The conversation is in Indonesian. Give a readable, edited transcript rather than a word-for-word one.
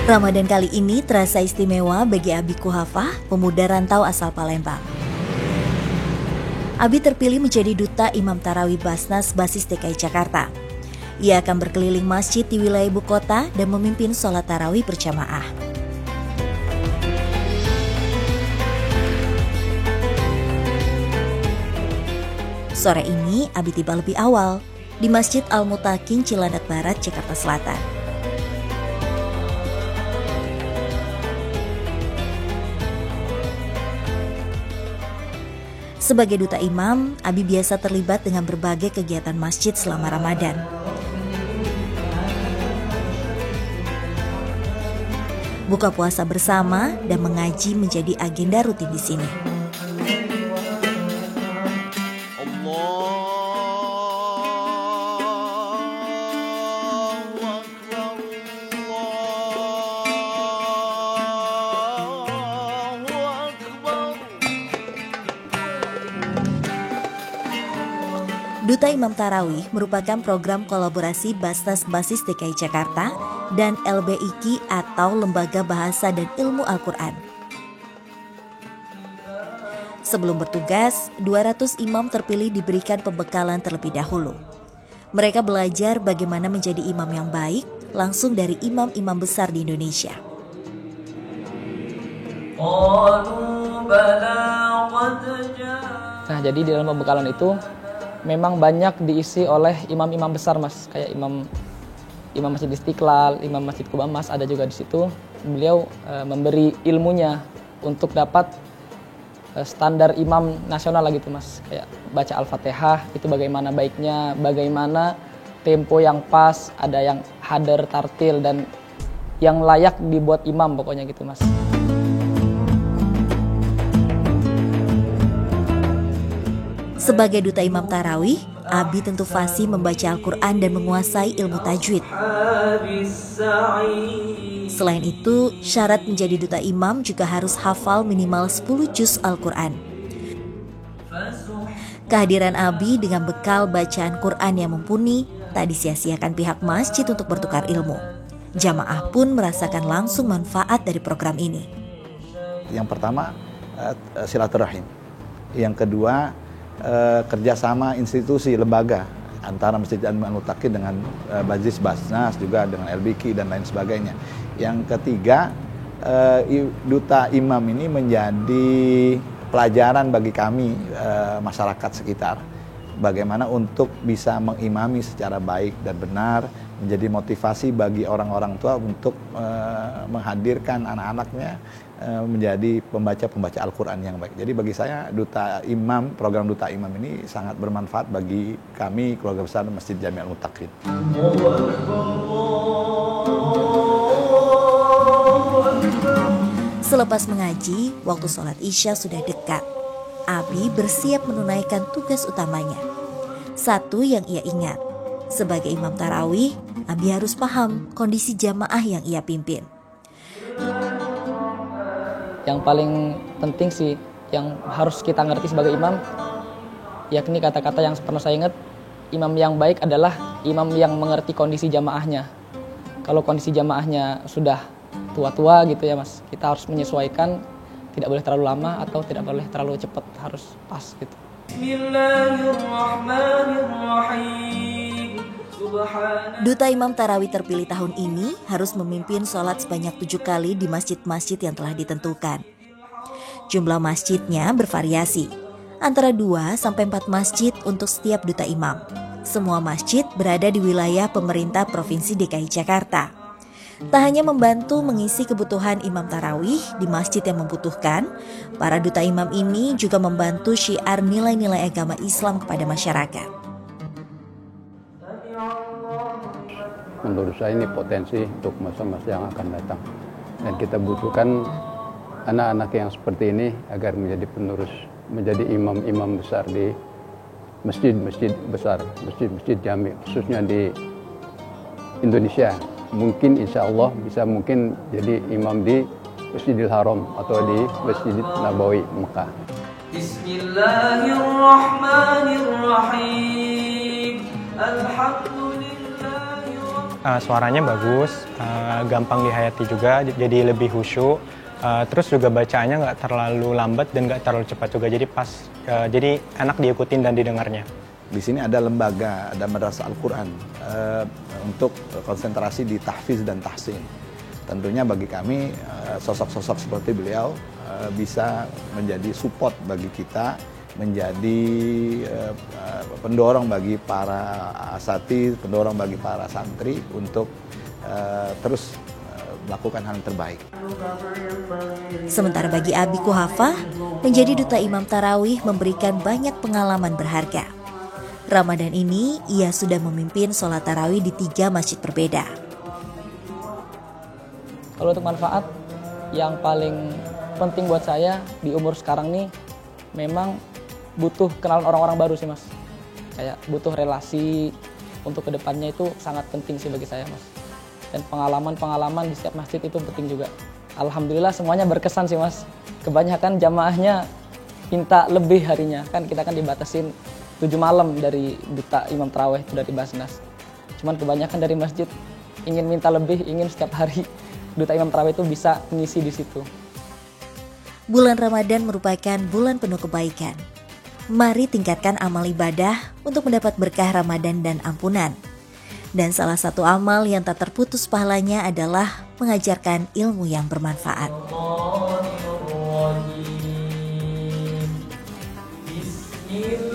Ramadan kali ini terasa istimewa bagi Abi Kuhafah, pemuda rantau asal Palembang. Abi terpilih menjadi duta Imam Tarawih Basnas Basis DKI Jakarta. Ia akan berkeliling masjid di wilayah ibu kota dan memimpin sholat tarawih berjamaah. Sore ini, Abi tiba lebih awal di Masjid Al-Mutakin, Cilandak Barat, Jakarta Selatan. Sebagai duta imam, Abi biasa terlibat dengan berbagai kegiatan masjid selama Ramadan. Buka puasa bersama dan mengaji menjadi agenda rutin di sini. Duta Imam Tarawih merupakan program kolaborasi Basnas Basis DKI Jakarta dan LBIQ atau Lembaga Bahasa dan Ilmu Al-Quran. Sebelum bertugas, 200 imam terpilih diberikan pembekalan terlebih dahulu. Mereka belajar bagaimana menjadi imam yang baik langsung dari imam-imam besar di Indonesia. Nah, jadi di dalam pembekalan itu memang banyak diisi oleh imam-imam besar, Mas. Kayak Imam Masjid Istiqlal, Imam Masjid Kubah Mas, ada juga di situ. Beliau memberi ilmunya untuk dapat standar imam nasional lah gitu, Mas. Kayak baca Al-Fatihah itu bagaimana baiknya, bagaimana tempo yang pas, ada yang hadar, tartil, dan yang layak dibuat imam pokoknya gitu, Mas. Sebagai duta Imam Tarawih, Abi tentu fasih membaca Al-Quran dan menguasai ilmu tajwid. Selain itu, syarat menjadi duta imam juga harus hafal minimal 10 juz Al-Quran. Kehadiran Abi dengan bekal bacaan Quran yang mumpuni tak disia-siakan pihak masjid untuk bertukar ilmu. Jamaah pun merasakan langsung manfaat dari program ini. Yang pertama, silaturahim. Yang kedua, kerjasama institusi lembaga antara Masjid Al-Mutakin dengan Basis Basnas, juga dengan LBQ dan lain sebagainya. Yang ketiga, duta imam ini menjadi pelajaran bagi kami masyarakat sekitar, bagaimana untuk bisa mengimami secara baik dan benar, menjadi motivasi bagi orang-orang tua untuk menghadirkan anak-anaknya menjadi pembaca Al-Quran yang baik. Jadi bagi saya duta imam, program duta imam ini sangat bermanfaat bagi kami keluarga besar Masjid Jami Al-Mutakin. Selepas mengaji, waktu sholat Isya sudah dekat. Abi bersiap menunaikan tugas utamanya. Satu yang ia ingat, sebagai imam tarawih, Abi harus paham kondisi jamaah yang ia pimpin. Yang paling penting sih, yang harus kita ngerti sebagai imam, yakni kata-kata yang pernah saya ingat, imam yang baik adalah imam yang mengerti kondisi jamaahnya. Kalau kondisi jamaahnya sudah tua-tua gitu ya, Mas, kita harus menyesuaikan, tidak boleh terlalu lama atau tidak boleh terlalu cepat, harus pas gitu. Duta Imam Tarawih terpilih tahun ini harus memimpin sholat sebanyak 7 kali di masjid-masjid yang telah ditentukan. Jumlah masjidnya bervariasi, antara 2 sampai 4 masjid untuk setiap duta imam. Semua masjid berada di wilayah pemerintah Provinsi DKI Jakarta. Tak hanya membantu mengisi kebutuhan imam tarawih di masjid yang membutuhkan, para duta imam ini juga membantu syiar nilai-nilai agama Islam kepada masyarakat. Menurut saya ini potensi untuk masa-masa yang akan datang. Dan kita butuhkan anak-anak yang seperti ini agar menjadi penerus, menjadi imam-imam besar di masjid-masjid besar, masjid-masjid jami, khususnya di Indonesia. Mungkin insya Allah bisa mungkin jadi imam di Masjidil Haram atau di Masjid Nabawi Mekah. Bismillahirrahmanirrahim. suaranya bagus, gampang dihayati juga, jadi lebih khusyuk. Terus juga bacaannya nggak terlalu lambat dan nggak terlalu cepat juga, jadi pas, jadi enak diikutin dan didengarnya. Di sini ada lembaga, ada madrasah Al-Quran untuk konsentrasi di tahfiz dan tahsin. Tentunya bagi kami sosok-sosok seperti beliau bisa menjadi support bagi kita, menjadi pendorong bagi para asatidz, pendorong bagi para santri untuk terus melakukan hal yang terbaik. Sementara bagi Abi Kuhafah, menjadi duta imam tarawih memberikan banyak pengalaman berharga. Ramadan ini, ia sudah memimpin sholat tarawih di 3 masjid berbeda. Kalau untuk manfaat, yang paling penting buat saya di umur sekarang nih, memang butuh kenalan orang-orang baru sih mas. Kayak butuh relasi untuk kedepannya itu sangat penting sih bagi saya mas. Dan pengalaman-pengalaman di setiap masjid itu penting juga. Alhamdulillah semuanya berkesan sih mas. Kebanyakan jamaahnya minta lebih harinya. Kan kita kan dibatasin 7 malam dari duta imam tarawih itu dari Basnas. Cuman kebanyakan dari masjid ingin minta lebih, ingin setiap hari duta imam tarawih itu bisa mengisi di situ. Bulan Ramadan merupakan bulan penuh kebaikan. Mari tingkatkan amal ibadah untuk mendapat berkah Ramadan dan ampunan. Dan salah satu amal yang tak terputus pahalanya adalah mengajarkan ilmu yang bermanfaat. Bismillah.